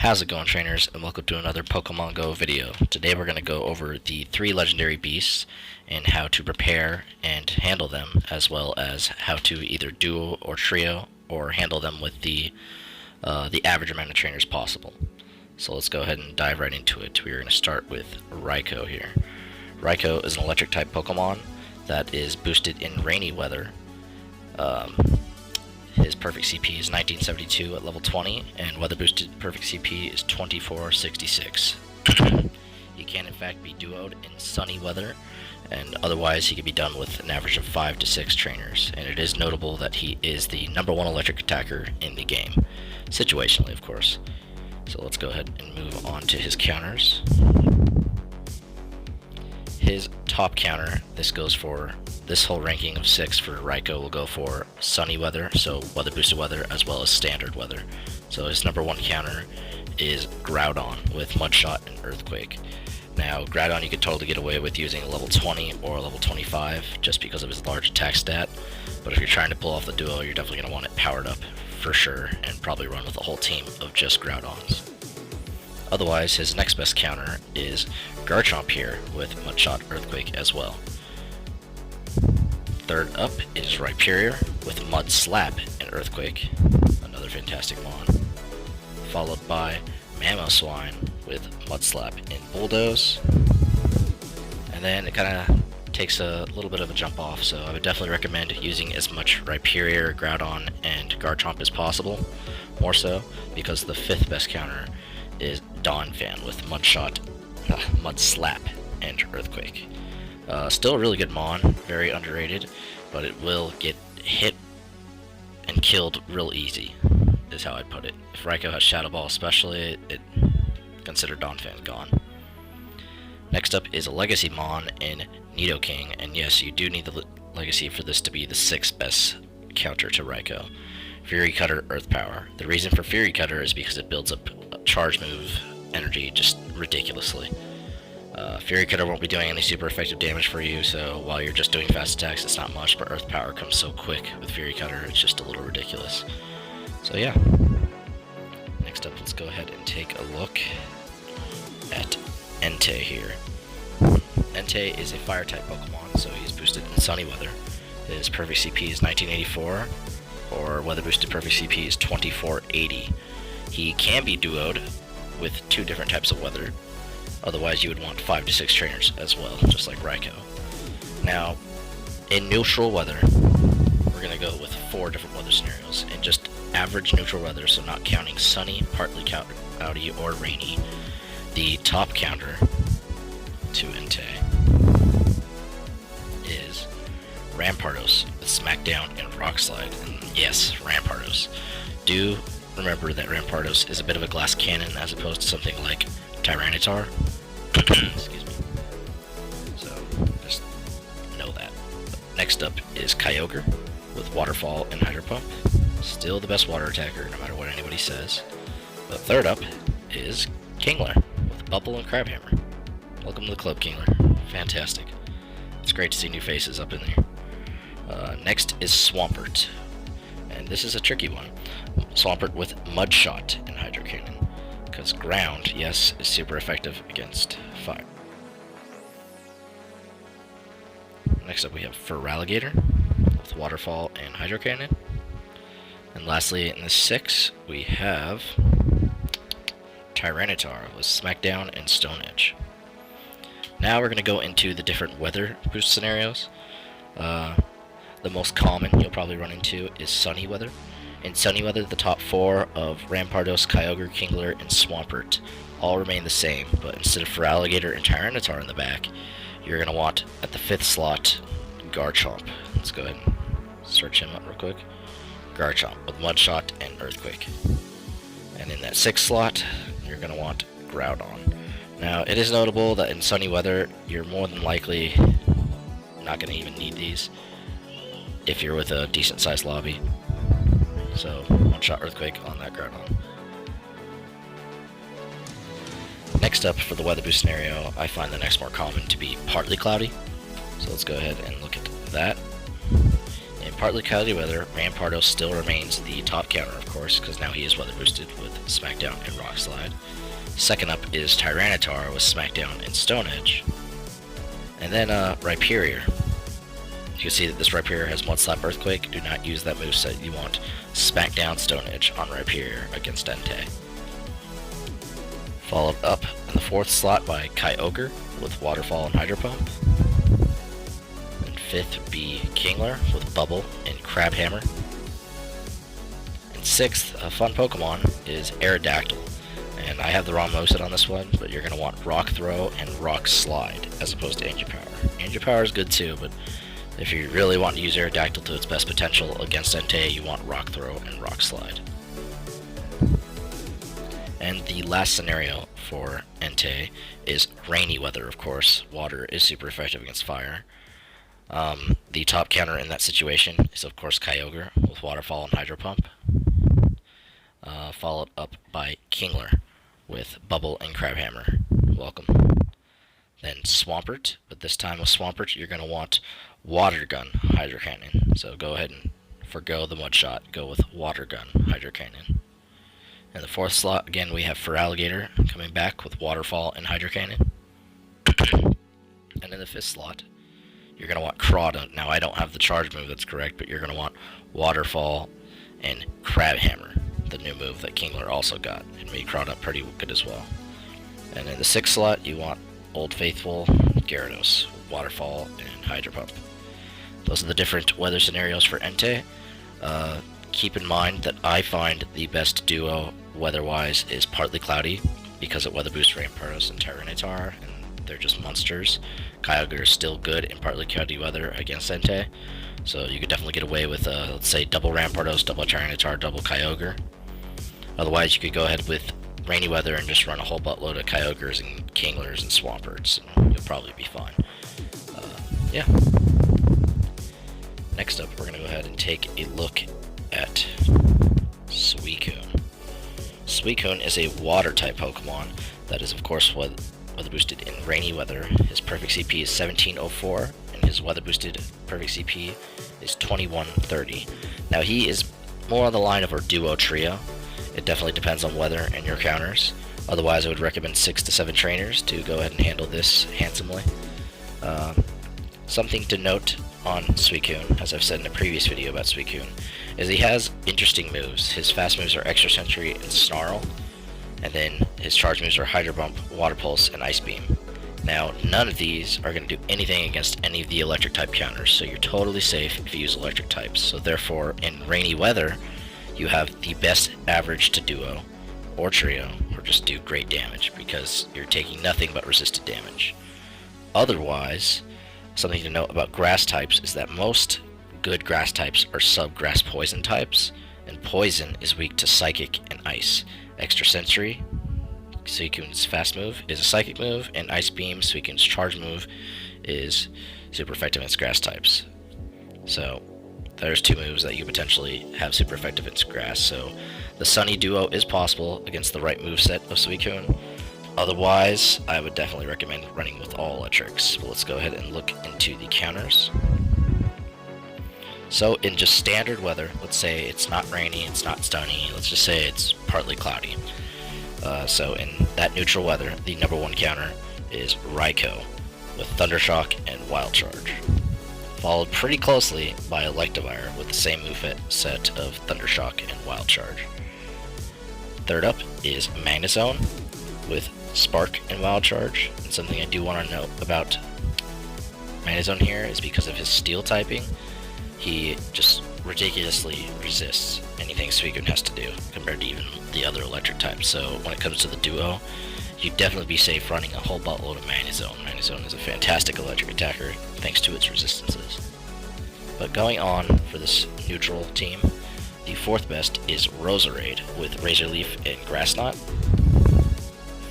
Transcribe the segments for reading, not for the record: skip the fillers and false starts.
How's it going, trainers, and welcome to another Pokemon Go video. Today we're going to go over the 3 legendary beasts and how to prepare and handle them, as well as how to either duo or trio or handle them with the average amount of trainers possible. So let's go ahead and dive right into it. We're going to start with Raikou here. Raikou is an electric type Pokemon that is boosted in rainy weather. His perfect CP is 1972 at level 20, and weather boosted perfect CP is 2466. He can in fact be duoed in sunny weather, and otherwise he can be done with an average of 5 to 6 trainers, and it is notable that he is the #1 electric attacker in the game, situationally of course. So let's go ahead and move on to his counters. His top counter, this whole ranking of 6 for Raikou will go for sunny weather, so weather boosted weather, as well as standard weather. So his #1 counter is Groudon with Mudshot and Earthquake. Now Groudon you could totally get away with using a level 20 or a level 25 just because of his large attack stat, but if you're trying to pull off the duo, you're definitely going to want it powered up for sure, and probably run with a whole team of just Groudons. Otherwise, his next best counter is Garchomp here with Mudshot Earthquake as well. Third up is Rhyperior with Mud Slap and Earthquake, another fantastic mon. Followed by Mamoswine with Mud Slap and Bulldoze. And then it kind of takes a little bit of a jump off, so I would definitely recommend using as much Rhyperior, Groudon, and Garchomp as possible. More so, because the 5th best counter is Donphan with Mud Slap and Earthquake. Still a really good mon, very underrated, but it will get hit and killed real easy, is how I'd put it. If Raikou has Shadow Ball especially, consider Donphan gone. Next up is a Legacy mon in Nidoking, and yes, you do need the Legacy for this to be the 6th best counter to Raikou. Fury Cutter, Earth Power. The reason for Fury Cutter is because it builds up charge move energy just ridiculously. Fury Cutter won't be doing any super effective damage for you, so while you're just doing fast attacks, it's not much, but Earth Power comes so quick with Fury Cutter, it's just a little ridiculous. So yeah. Next up, let's go ahead and take a look at Entei here. Entei is a Fire-type Pokemon, so he's boosted in sunny weather. His perfect CP is 1984, or weather boosted perfect CP is 2480. He can be duoed with 2 different types of weather. Otherwise, you would want 5 to 6 trainers as well, just like Raikou. Now, in neutral weather, we're going to go with 4 different weather scenarios. In just average neutral weather, so not counting sunny, partly cloudy, or rainy, the top counter to Entei is Rampardos with Smackdown and Rock Slide. And yes, Rampardos. Do remember that Rampardos is a bit of a glass cannon as opposed to something like Tyranitar. Excuse me. So, just know that. Next up is Kyogre with Waterfall and Hydro Pump. Still the best water attacker, no matter what anybody says. But third up is Kingler with Bubble and Crabhammer. Welcome to the club, Kingler. Fantastic. It's great to see new faces up in there. Next is Swampert. And this is a tricky one. Swampert with Mudshot and Hydro Cannon. Because ground, yes, is super effective against fire. Next up we have Feraligatr with Waterfall and Hydro Cannon. And lastly, in the 6, we have Tyranitar with Smackdown and Stone Edge. Now we're going to go into the different weather boost scenarios. The most common you'll probably run into is sunny weather. In sunny weather, the top 4 of Rampardos, Kyogre, Kingler, and Swampert all remain the same, but instead of Feraligatr and Tyranitar in the back, you're going to want, at the 5th slot, Garchomp. Let's go ahead and search him up real quick. Garchomp with Mudshot and Earthquake. And in that 6th slot, you're going to want Groudon. Now, it is notable that in sunny weather, you're more than likely not going to even need these if you're with a decent sized lobby. So, one-shot Earthquake on that Groudon. Next up, for the weather boost scenario, I find the next more common to be partly cloudy. So let's go ahead and look at that. In partly cloudy weather, Rampardo still remains the top counter, of course, because now he is weather boosted with Smackdown and Rock Slide. Second up is Tyranitar with Smackdown and Stone Edge. And then Rhyperior. You can see that this Rhyperior has Mud Slap Earthquake. Do not use that moveset. You want Smackdown Stone Edge on Rhyperior against Entei. Followed up in the 4th slot by Kyogre with Waterfall and Hydro Pump. And 5th would be Kingler with Bubble and Crabhammer. And 6th, a fun Pokemon, is Aerodactyl. And I have the wrong moveset on this one, but you're going to want Rock Throw and Rock Slide as opposed to Energy Power. Energy Power is good too, but if you really want to use Aerodactyl to its best potential against Entei, you want Rock Throw and Rock Slide. And the last scenario for Entei is rainy weather, of course. Water is super effective against fire. The top counter in that situation is, of course, Kyogre with Waterfall and Hydro Pump. Followed up by Kingler with Bubble and Crabhammer. Welcome. Then Swampert, but this time with Swampert, you're going to want Water Gun Hydro Cannon. So go ahead and forgo the Mud Shot. Go with Water Gun Hydro Cannon. In the 4th slot, again, we have Feraligatr coming back with Waterfall and Hydro Cannon. And in the 5th slot, you're going to want Crawdaunt. Now, I don't have the charge move that's correct, but you're going to want Waterfall and Crabhammer, the new move that Kingler also got. It made Crawdaunt pretty good as well. And in the 6th slot, you want Old Faithful, Gyarados, Waterfall, and Hydro Pump. Those are the different weather scenarios for Entei. Keep in mind that I find the best duo weather-wise is partly cloudy because it weather boosts Rampardos and Tyranitar, and they're just monsters. Kyogre is still good in partly cloudy weather against Entei, so you could definitely get away with, let's say, double Rampardos, double Tyranitar, double Kyogre. Otherwise, you could go ahead with rainy weather and just run a whole buttload of Kyogres and Kinglers and Swamperts, and you'll probably be fine. Yeah. Next up, we're going to go ahead and take a look at Suicune. Suicune is a water-type Pokemon that is, of course, weather boosted in rainy weather. His perfect CP is 1704, and his weather boosted perfect CP is 2130. Now, he is more on the line of our duo trio. It definitely depends on weather and your counters. Otherwise, I would recommend 6 to 7 trainers to go ahead and handle this handsomely. Something to note on Suicune, as I've said in a previous video about Suicune, is he has interesting moves. His fast moves are Extra Sentry and Snarl, and then his charge moves are Hydro Bump, Water Pulse, and Ice Beam. Now, none of these are going to do anything against any of the electric type counters, so you're totally safe if you use electric types. So therefore, in rainy weather, you have the best average to duo, or trio, or just do great damage, because you're taking nothing but resisted damage. Otherwise, something to note about grass types is that most good grass types are sub-grass poison types, and poison is weak to psychic and ice. Extra Sensory, Suicune's fast move, is a psychic move, and Ice Beam, Suicune's charge move, is super effective against grass types. So there's 2 moves that you potentially have super effective against grass. So the Sunny duo is possible against the right moveset of Suicune. Otherwise, I would definitely recommend running with all electrics. But let's go ahead and look into the counters. So in just standard weather, let's say it's not rainy, it's not stony, let's just say it's partly cloudy. So in that neutral weather, the number 1 counter is Raikou with Thundershock and Wild Charge. Followed pretty closely by Electivire with the same moveset set of Thundershock and Wild Charge. Third up is Magnezone with Spark and Wild Charge. And something I do want to note about Magnezone here is because of his Steel typing, he just ridiculously resists anything Suicune has to do compared to even the other electric types. So when it comes to the duo, you'd definitely be safe running a whole buttload of Magnezone. Magnezone is a fantastic electric attacker thanks to its resistances. But going on for this neutral team, the 4th best is Roserade with Razor Leaf and Grass Knot,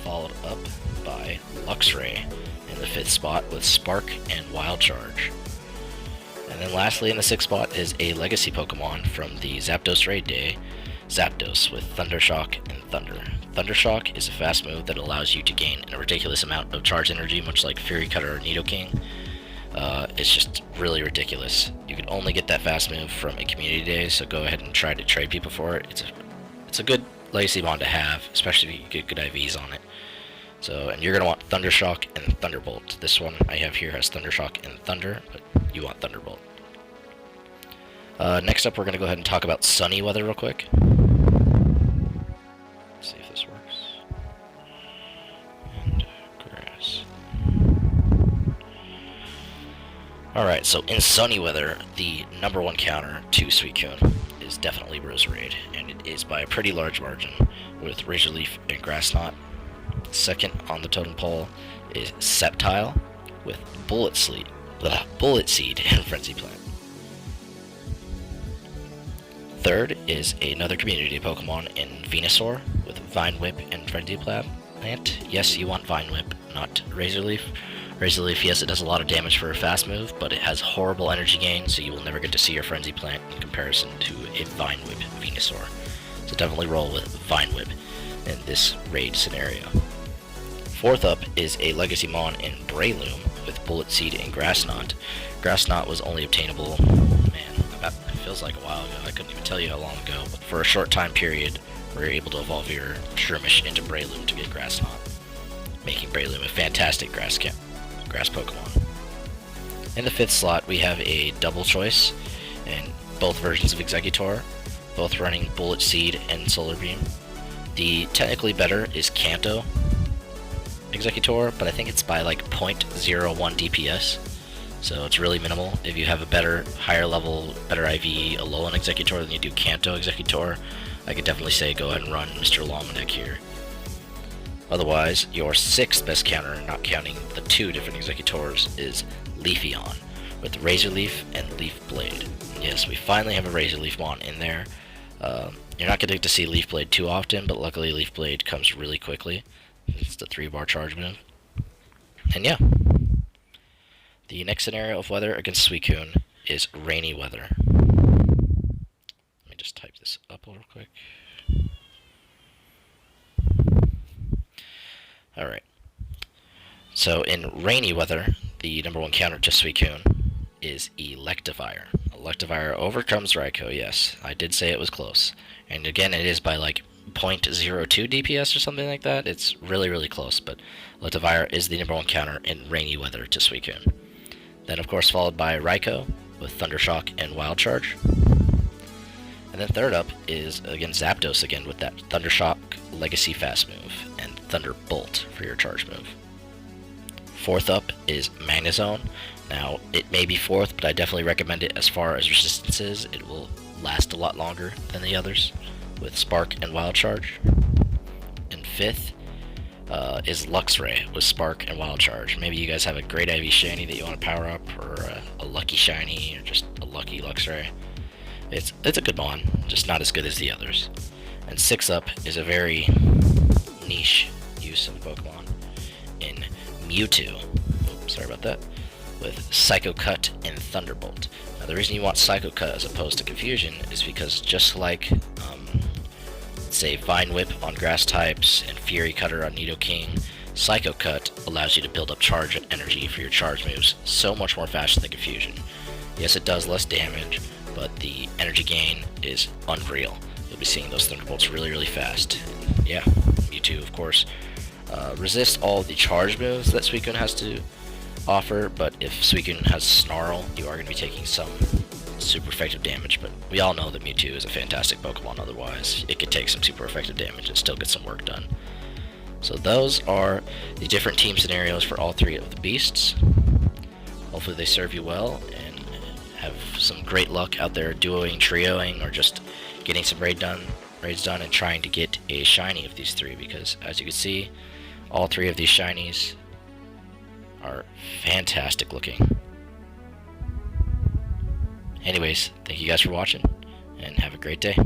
followed up by Luxray in the 5th spot with Spark and Wild Charge. And then lastly in the 6th spot is a legacy Pokemon from the Zapdos raid day, Zapdos with Thundershock and Thunder. Thundershock is a fast move that allows you to gain a ridiculous amount of charge energy, much like Fury Cutter or Nidoking. It's just really ridiculous. You can only get that fast move from a community day, so go ahead and try to trade people for it. It's a good legacy bond to have, especially if you get good IVs on it. So, and you're gonna want Thundershock and Thunderbolt. This one I have here has Thundershock and Thunder, but you want Thunderbolt. Next up, we're gonna go ahead and talk about sunny weather real quick. Let's see if this works. And grass. Alright, so in sunny weather, the #1 counter to Suicune is definitely Roserade, and it is by a pretty large margin with Razor Leaf and Grass Knot. Second on the totem pole is Sceptile with Bullet Seed and Frenzy Plant. Third is another community Pokemon in Venusaur with Vine Whip and Frenzy Plant. Yes, you want Vine Whip, not Razor Leaf. Razor Leaf, yes, it does a lot of damage for a fast move, but it has horrible energy gain, so you will never get to see your Frenzy Plant in comparison to a Vine Whip Venusaur. So definitely roll with Vine Whip in this raid scenario. Fourth up is a Legacy Mon in Breloom with Bullet Seed and Grass Knot. Grass Knot was only obtainable, it feels like a while ago, I couldn't even tell you how long ago, but for a short time period, we were able to evolve your Shroomish into Breloom to get Grass Knot, making Breloom a fantastic grass Pokemon. In the 5th slot, we have a double choice, and both versions of Exeggutor, both running Bullet Seed and Solar Beam. The technically better is Kanto Exeggutor, but I think it's by like 0.01 DPS, so it's really minimal. If you have a better, higher level, better IV Alolan Exeggutor than you do Kanto Exeggutor, I could definitely say go ahead and run Mr. Lominic here. Otherwise, your 6th best counter, not counting the 2 different Exeggutors, is Leafeon, with Razor Leaf and Leaf Blade. Yes, we finally have a Razor Leaf Mon in there. You're not going to get to see Leaf Blade too often, but luckily Leaf Blade comes really quickly. It's the 3-bar charge move. And yeah. The next scenario of weather against Suicune is rainy weather. Let me just type this up real quick. Alright. So in rainy weather, the #1 counter to Suicune is Electivire. Electivire overcomes Raikou, yes. I did say it was close. And again, it is by like 0.02 DPS or something like that. It's really, really close, but Electivire is the #1 counter in rainy weather to Suicune. Then, of course, followed by Raikou with Thundershock and Wild Charge. And then third up is, again, Zapdos again with that Thundershock Legacy Fast move and Thunderbolt for your charge move. Fourth up is Magnezone. Now, it may be fourth, but I definitely recommend it as far as resistances. It will last a lot longer than the others with Spark and Wild Charge. And fifth is Luxray with Spark and Wild Charge. Maybe you guys have a great IV Shiny that you want to power up, or a lucky Shiny, or just a lucky Luxray. It's a good mon, just not as good as the others. And sixth up is a very niche use of Pokemon in Mewtwo. Oops, sorry about that. With Psycho Cut and Thunderbolt. Now the reason you want Psycho Cut as opposed to Confusion is because just like say Vine Whip on grass types and Fury Cutter on Nidoking, Psycho Cut allows you to build up charge and energy for your charge moves so much more faster than Confusion. Yes, it does less damage, but the energy gain is unreal. You'll be seeing those Thunderbolts really, really fast. And yeah, Mewtwo, of course, resists all the charge moves that Suicune has to offer, but if Suicune has Snarl, you are going to be taking some super effective damage, but we all know that Mewtwo is a fantastic Pokemon otherwise. It could take some super effective damage and still get some work done. So those are the different team scenarios for all three of the beasts. Hopefully they serve you well and have some great luck out there duoing, trioing, or just getting some raids done and trying to get a shiny of these three, because as you can see, all three of these shinies are fantastic looking. Anyways, thank you guys for watching, and have a great day.